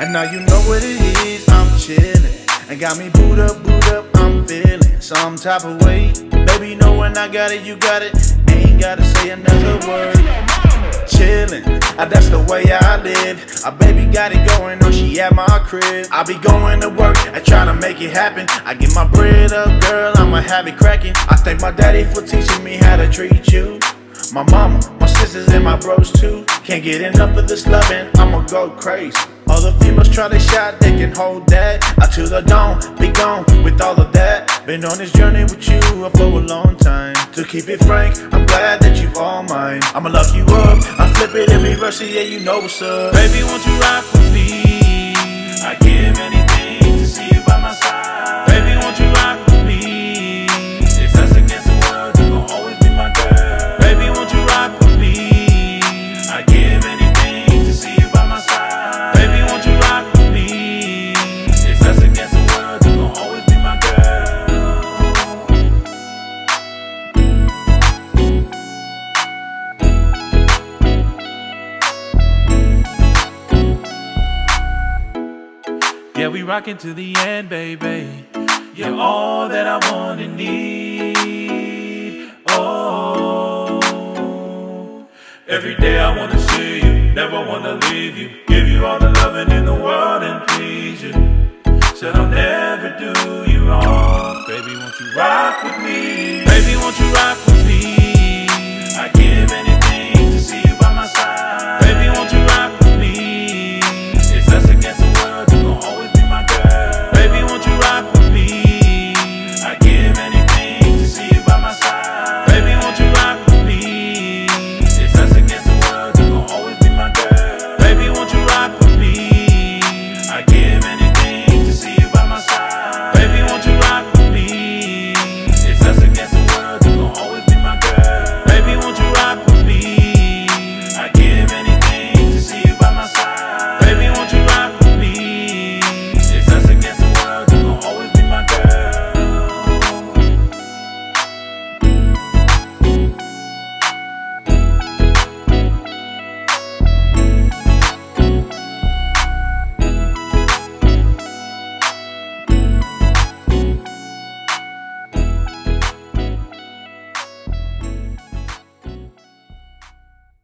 And now you know what it is, I'm chillin'. And got me boot up, I'm feelin' some type of way. Baby, know when I got it, you got it. Ain't gotta say another word. Chillin', that's the way I live. A baby got it going on, she at my crib. I be going to work and tryna make it happen. I get my bread up, girl, I'ma have it crackin'. I thank my daddy for teaching me how to treat you. My mama, my sisters, and my bros too. Can't get enough of this loving, I'ma go crazy. Other females try their shot, they can hold that. I to the dawn, be gone with all of that. Been on this journey with you for a long time. To keep it frank, I'm glad that you all mine. I'ma lock you up, I flip it and reverse it, yeah, you know what's up. Baby, won't you rock with me? I give anything to see you by my side. Baby, won't you rock with me? It's us against the world, you gon' always be my girl. Baby, won't you rock with me? I give anything to see you by my side. Baby, won't you rock with me? It's us against the world, you gon' always be my girl. Yeah, we rockin' to the end, baby. You're all that I want and need. Oh, every day I wanna see you, never wanna leave you. Give you all the loving in the world and please you. Said I'll never do